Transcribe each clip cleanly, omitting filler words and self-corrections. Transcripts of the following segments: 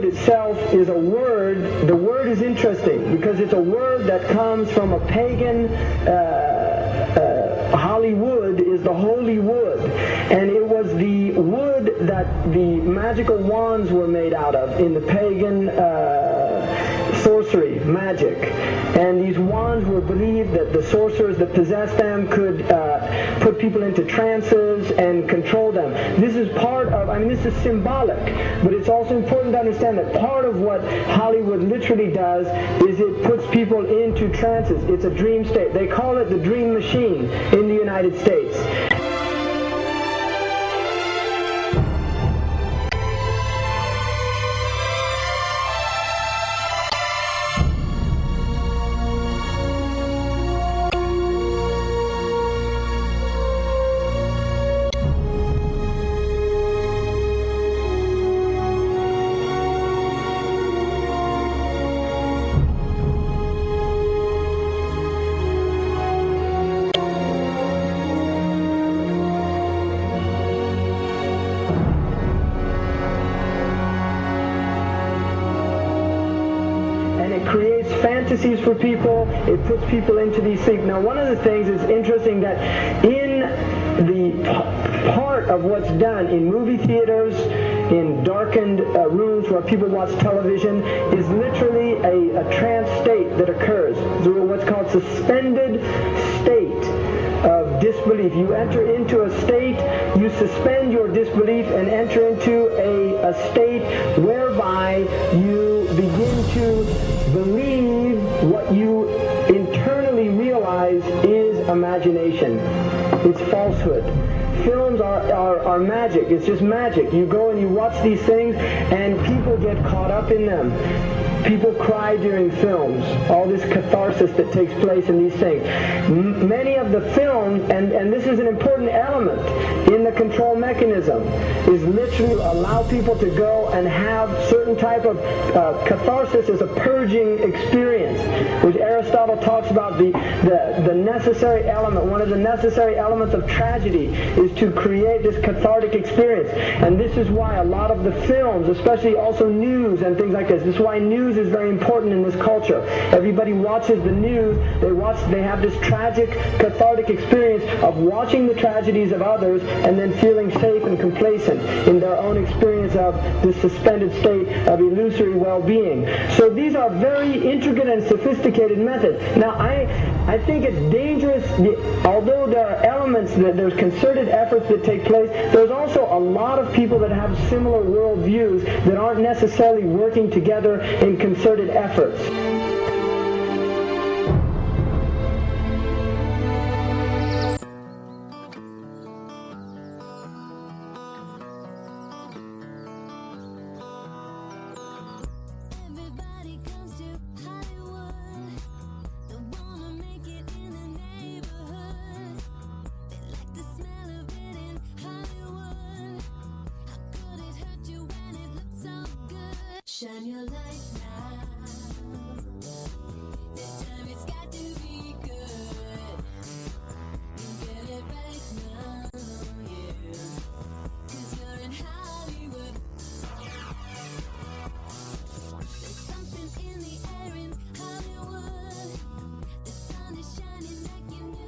itself is a word. The word is interesting because it's a word that comes from a pagan. Hollywood is the holy wood, and it was the wood that the magical wands were made out of in the pagan sorcery, magic. And these wands were believed that the sorcerers that possessed them could put people into trances and control them. This is part of, this is symbolic, but it's also important to understand that part of what Hollywood literally does is it puts people into trances. It's a dream state. They call it the dream machine in the United States. Creates fantasies for people. It puts people into these things. Now, one of the things is interesting that in the part of what's done in movie theaters, in darkened rooms where people watch television, is literally a trance state that occurs through what's called suspended state of disbelief. You enter into a state, you suspend your disbelief and enter into a state whereby you begin to believe what you internally realize is imagination. It's falsehood. Films are magic. It's just magic. You go and you watch these things and people get caught up in them. People cry during films, all this catharsis that takes place in these things. Many of the films, and this is an important element in the control mechanism, is literally allow people to go and have certain type of catharsis as a purging experience, which Aristotle talks about the necessary element. One of the necessary elements of tragedy is to create this cathartic experience. And this is why a lot of the films, especially also news and things like this is why news is very important in this culture. Everybody watches the news. They have this tragic, cathartic experience of watching the tragedies of others and then feeling safe and complacent in their own experience of this suspended state of illusory well-being. So these are very intricate and sophisticated methods. Now, I think it's dangerous, although there are elements, there's concerted efforts that take place, there's also a lot of people that have similar worldviews that aren't necessarily working together in concerted efforts. Shine your light now. This time it's got to be good. You get it right now, yeah. 'Cause you're in Hollywood. There's something in the air in Hollywood. The sun is shining like you knew.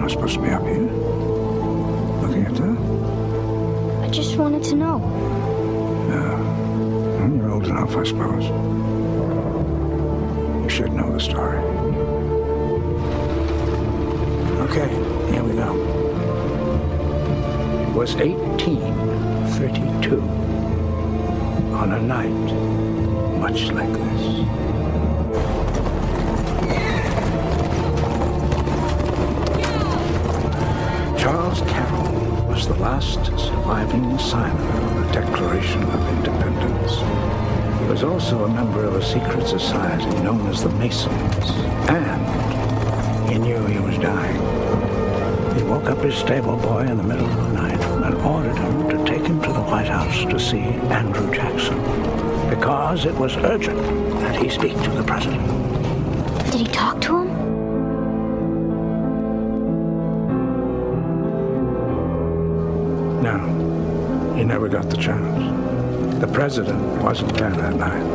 not supposed to be up here. Looking at that? I just wanted to know. Well, you're old enough, I suppose. You should know the story. Okay, here we go. It was 1832. On a night much like this. Charles Carroll was the last surviving signer of the Declaration of Independence. He was also a member of a secret society known as the Masons, and he knew he was dying. He woke up his stable boy in the middle of the night and ordered him to take him to the White House to see Andrew Jackson, because it was urgent that he speak to the president. Did he talk to him? No, he never got the chance. The president wasn't there that night.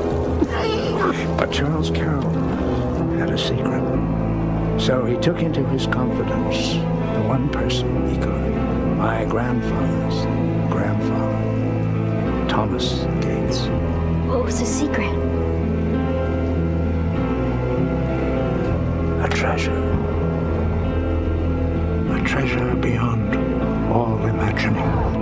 But Charles Carroll had a secret. So he took into his confidence the one person he could. My grandfather's grandfather, Thomas Gates. What was his secret? A treasure. A treasure beyond all imagining.